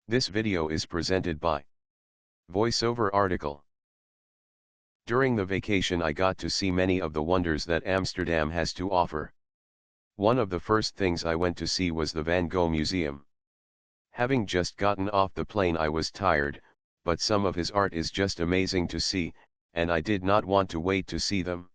This video is presented by VoiceOver article. During the vacation I got to see many of the wonders that Amsterdam has to offer. One of the first things I went to see was the Van Gogh Museum. Having just gotten off the plane I was tired, but some of his art is just amazing to see, and I did not want to wait to see them.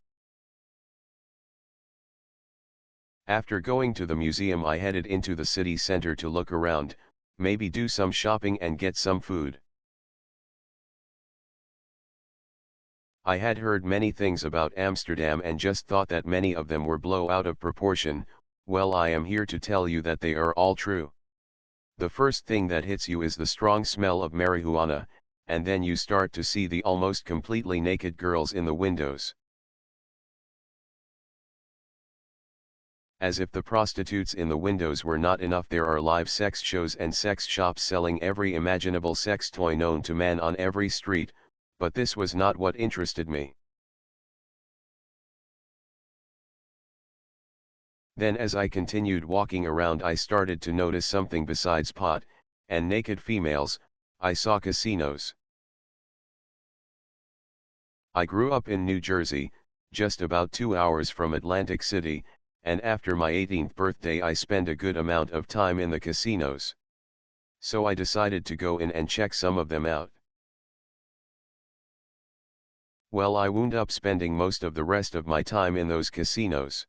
After going to the museum I headed into the city center to look around, maybe do some shopping and get some food. I had heard many things about Amsterdam and just thought that many of them were blow out of proportion. Well, I am here to tell you that they are all true. The first thing that hits you is the strong smell of marijuana, and then you start to see the almost completely naked girls in the windows. As if the prostitutes in the windows were not enough, there are live sex shows and sex shops selling every imaginable sex toy known to man on every street, but this was not what interested me. Then as I continued walking around I started to notice something besides pot, and naked females. I saw casinos. I grew up in New Jersey, just about 2 hours from Atlantic City, and after my 18th birthday I spent a good amount of time in the casinos. So I decided to go in and check some of them out. Well, I wound up spending most of the rest of my time in those casinos.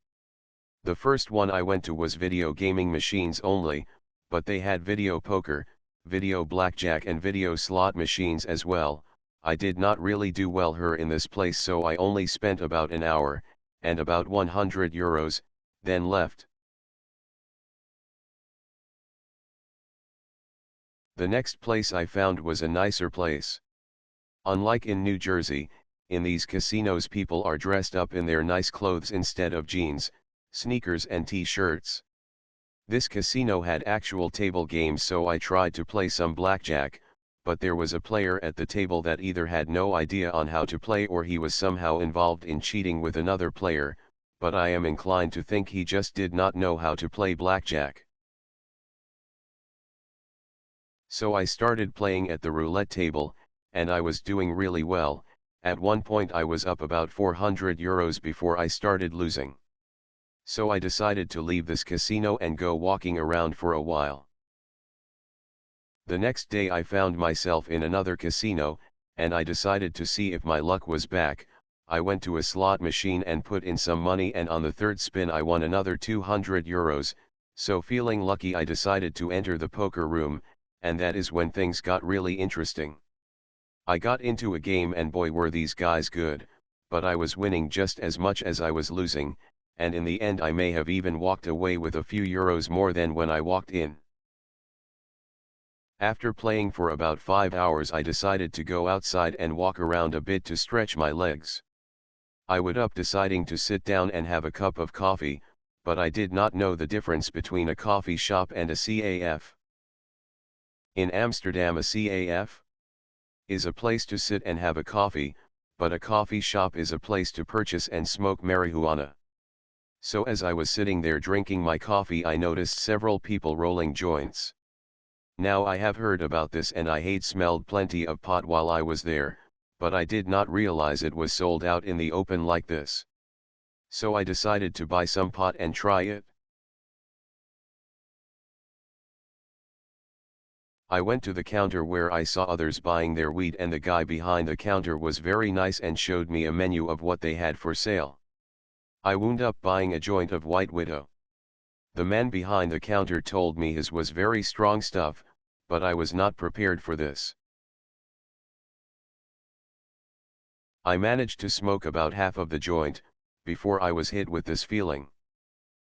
The first one I went to was video gaming machines only, but they had video poker, video blackjack and video slot machines as well. I did not really do well here in this place, so I only spent about an hour, and about €100, then left. The next place I found was a nicer place. Unlike in New Jersey, in these casinos people are dressed up in their nice clothes instead of jeans, sneakers and t-shirts. This casino had actual table games, so I tried to play some blackjack, but there was a player at the table that either had no idea on how to play or he was somehow involved in cheating with another player, but I am inclined to think he just did not know how to play blackjack. So I started playing at the roulette table, and I was doing really well. At one point I was up about €400 before I started losing. So I decided to leave this casino and go walking around for a while. The next day I found myself in another casino, and I decided to see if my luck was back. I went to a slot machine and put in some money, and on the third spin I won another €200, so feeling lucky I decided to enter the poker room, and that is when things got really interesting. I got into a game and boy were these guys good, but I was winning just as much as I was losing, and in the end I may have even walked away with a few euros more than when I walked in. After playing for about 5 hours I decided to go outside and walk around a bit to stretch my legs. I would up deciding to sit down and have a cup of coffee, but I did not know the difference between a coffee shop and a CAF. In Amsterdam a CAF is a place to sit and have a coffee, but a coffee shop is a place to purchase and smoke marijuana. So as I was sitting there drinking my coffee I noticed several people rolling joints. Now I have heard about this and I had smelled plenty of pot while I was there, but I did not realize it was sold out in the open like this. So I decided to buy some pot and try it. I went to the counter where I saw others buying their weed, and the guy behind the counter was very nice and showed me a menu of what they had for sale. I wound up buying a joint of White Widow. The man behind the counter told me his was very strong stuff, but I was not prepared for this. I managed to smoke about half of the joint, before I was hit with this feeling.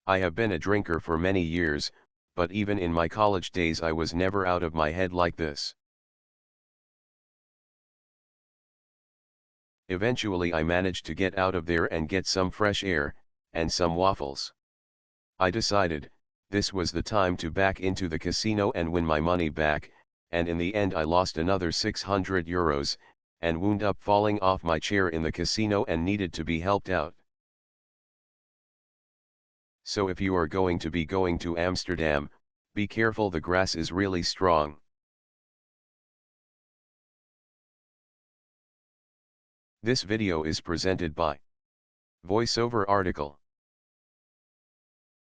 I have been a drinker for many years, but even in my college days I was never out of my head like this. Eventually I managed to get out of there and get some fresh air, and some waffles. I decided, this was the time to back into the casino and win my money back, and in the end I lost another €600, and wound up falling off my chair in the casino and needed to be helped out. So if you are going to Amsterdam, be careful, the grass is really strong. This video is presented by VoiceOver article.